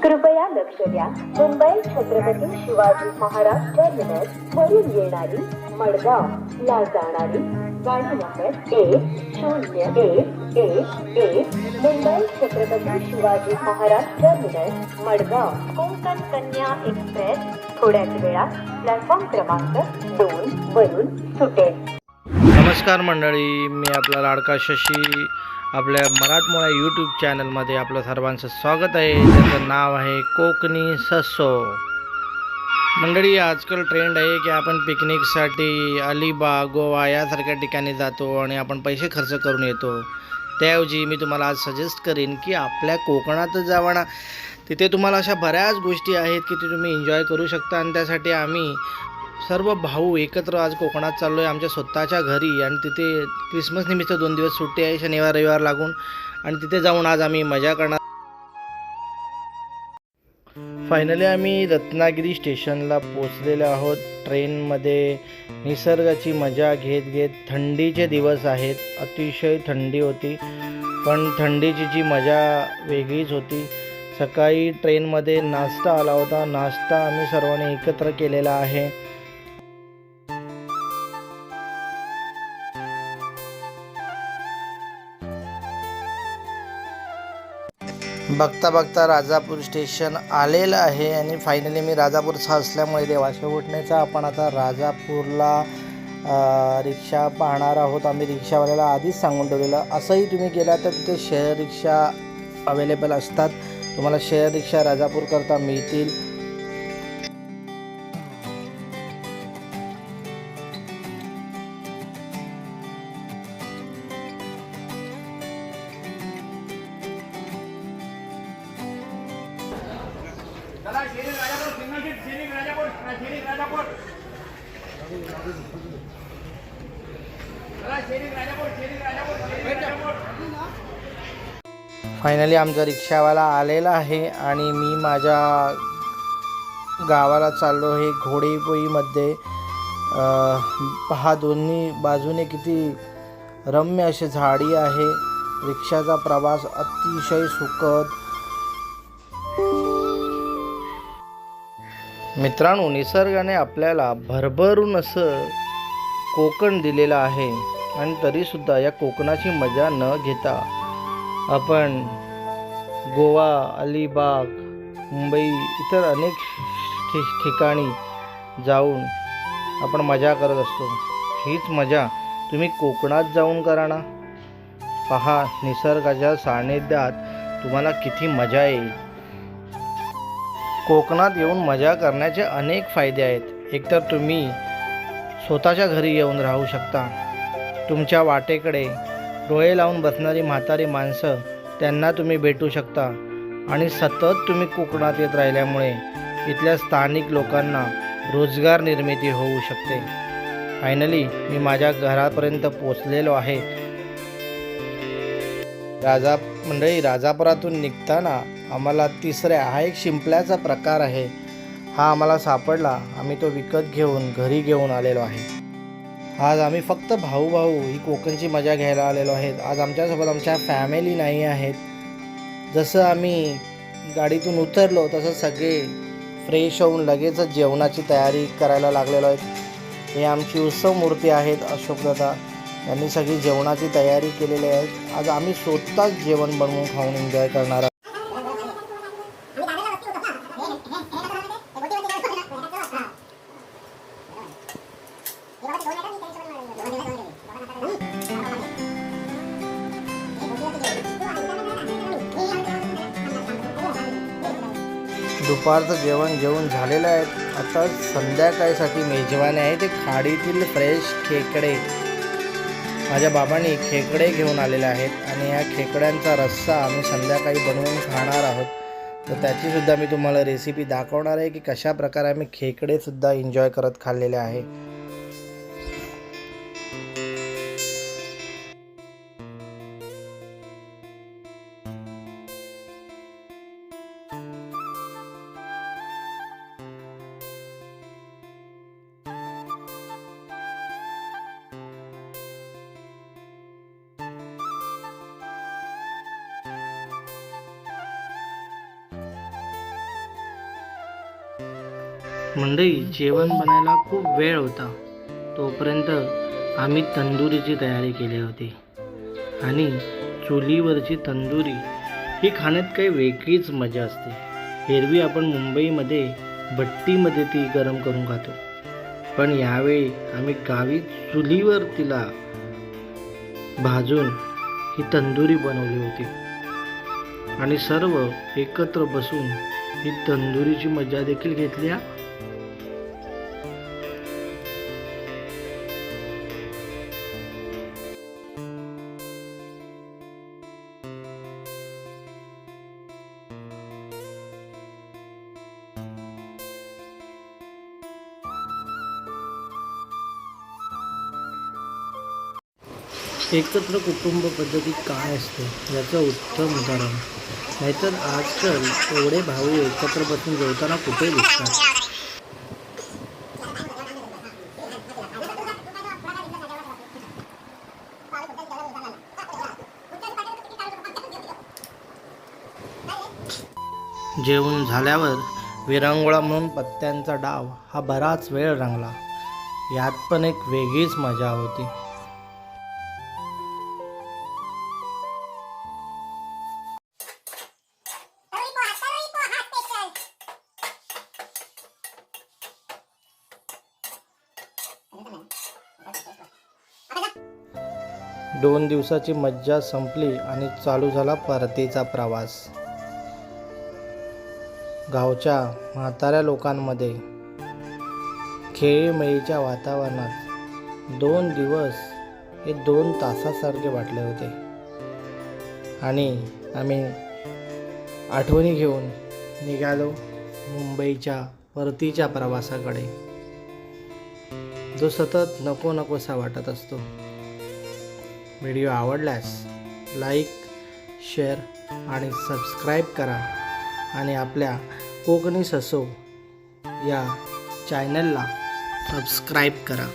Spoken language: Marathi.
कृपया लक्ष द्या. मुंबई छत्रपती शिवाजी महाराज टर्मिनस वरून येणारी मडगावला जाणारी गाडी number 1011 Mumbai Chhatrapati Shivaji Maharaj terminus Madgaon Konkan Kanya express थोड्याच वेळात प्लॅटफॉर्म क्रमांक 2 वरून सुटेल. नमस्कार मंडळी, मी आपला लाडका शशी आपल्या मराठमोळा यूट्यूब चॅनलमध्ये आपलं सर्वांचं स्वागत आहे. त्याचं नाव आहे कोकणी ससो. मंडळी, आजकाल ट्रेंड आहे की आपण पिकनिकसाठी अलिबाग, गोवा यासारख्या ठिकाणी जातो आणि आपण पैसे खर्च करून येतो. त्याऐवजी मी तुम्हाला आज सजेस्ट करीन की आपल्या कोकणातच जावा ना. तिथे तुम्हाला अशा बऱ्याच गोष्टी आहेत की ते तुम्ही एन्जॉय करू शकता. आणि त्यासाठी आम्ही सर्व भाऊ एकत्र आज कोकणात चाललो आहे आमच्या स्वतःच्या घरी. आणि तिथे क्रिसमस निमित्त 2 दिवस सुट्टी आहे, शनिवार रविवार लागून. आणि तिथे जाऊन आज आम्ही मजा करणार. फायनली आम्ही रत्नागिरी स्टेशनला पोचलेलो आहोत. ट्रेनमध्ये निसर्गाची मजा घेत घेत, थंडीचे दिवस आहेत, अतिशय थंडी होती, पण थंडीची जी मजा वेगळीच होती. सकाळी ट्रेनमध्ये नाश्ता आला होता. नाश्ता आम्ही सर्वांनी एकत्र केलेला आहे. बघता बघता राजापूर स्टेशन आलेलं आहे. आणि फायनली मी राजापूरचा असल्यामुळे देवाच्या उठण्याचा आपण आता राजापूरला रिक्षा पाहणार आहोत. आम्ही रिक्षावाल्याला आधीच सांगून ठेवलेलं. असंही तुम्ही गेला तर तिथे शेअर रिक्षा अवेलेबल असतात. तुम्हाला शेअर रिक्षा राजापूरकरता मिळतील. फायनली आमचा रिक्षावाला आलेला आहे आणि मी माझ्या गावाला चाललो आहे. घोडेपोईमध्ये पहा, दोन्ही बाजूने किती रम्य अशी झाडी आहे. रिक्षाचा प्रवास अतिशय सुखद. मित्रांनो, निसर्गाने आपल्याला भरभरून असं कोकण दिलेलं आहे. आणि तरीसुद्धा या कोकणाची मजा न घेता आपण गोवा, अलिबाग, मुंबई इतर अनेक ठिकाणी जाऊन आपण मजा करत असतो. हीच मजा तुम्ही कोकणात जाऊन करा ना. पहा, निसर्गाच्या सानिध्यात तुम्हाला किती मजा येईल. कोकणात येऊन मजा करण्याचे अनेक फायदे आहेत. एकतर तुम्ही स्वतःच्या घरी येऊन राहू शकता. तुमच्या वाटेकडे डोळे लावून बसणारी म्हातारी माणसं, त्यांना तुम्ही भेटू शकता. आणि सतत तुम्ही कोकणात येत राहिल्यामुळे इथल्या स्थानिक लोकांना रोजगार निर्मिती होऊ शकते. फायनली मी माझ्या घरापर्यंत पोचलेलो आहे. राजापुरातून निघताना आम्हाला हा एक शिंपल्याचा प्रकार आहे, हा आम्हाला सापडला. आम्ही तो विकत घेऊन घरी घेऊन आलेलो आहे. आज आम्ही फक्त भाऊ ही कोकणची मजा घ्यायला आलेलो आहेत. आज आमच्यासोबत आमच्या फॅमिली नाही आहेत. जसं आम्ही गाडीतून उतरलो तसं सगळे फ्रेश होऊन लगेचच जेवणाची तयारी करायला लागलेलो आहेत. हे आमची उत्सव मूर्ती आहेत अशोकदादा, यांनी सगळी जेवणाची तयारी केलेली आहे. आज आम्ही स्वतःच जेवण बनवून खाऊन एन्जॉय करणार आहोत. दुपारचं जेवण जेवून झालेलं आहे. आता संध्याकाळीसाठी मेजवानी आहे. ते खाडीतील फ्रेश खेकडे माझ्या बाबांनी खेकडे घेऊन आलेले आहेत आणि या खेकड्यांचा रस्सा आम्ही संध्याकाळी बनवून खाणार आहोत. तर त्याचीसुद्धा मी तुम्हाला रेसिपी दाखवणार आहे की कशा प्रकारे आम्ही खेकडेसुद्धा एन्जॉय करत खाल्लेले आहे. मंडळी, जेवण बनायला खूप वेळ होता. तोपर्यंत आम्ही तंदुरीची तयारी केली होती. आणि चुलीवरची तंदुरी ही खाण्यात काही वेगळीच मजा असते. एरवी आपण मुंबईमध्ये भट्टीमध्ये ती गरम करून खातो, पण यावेळी आम्ही गावी चुलीवर तिला भाजून ही तंदुरी बनवली होती आणि सर्व एकत्र बसून ही तंदुरीची मजा देखील घेतली. एकत्र कुटुंब पद्धती काय असते याचं उत्तम उदाहरण. नाहीतर आजकाल एवढे भाऊ एकत्र बसून जेवताना कुठे दिसतात. जेवण झाल्यावर विरंगुळा म्हणून पत्त्यांचा डाव हा बराच वेळ रंगला. यात पण एक वेगळीच मजा होती. दोन दिवसाची मज्जा संपली आणि चालू झाला परतीचा प्रवास. गावच्या म्हाताऱ्या लोकांमध्ये खेळीमेळीच्या वातावरणात 2 दिवस हे 2 तासासारखे वाटले होते. आणि आम्ही आठवणी घेऊन निघालो मुंबईच्या परतीच्या प्रवासाकडे, जो सतत नको नकोसा वाटत असतो. व्हिडिओ आवडल्यास लाईक, शेअर आणि सबस्क्राईब करा आणि आपल्या कोकणी ससो या चॅनलला सबस्क्राईब करा.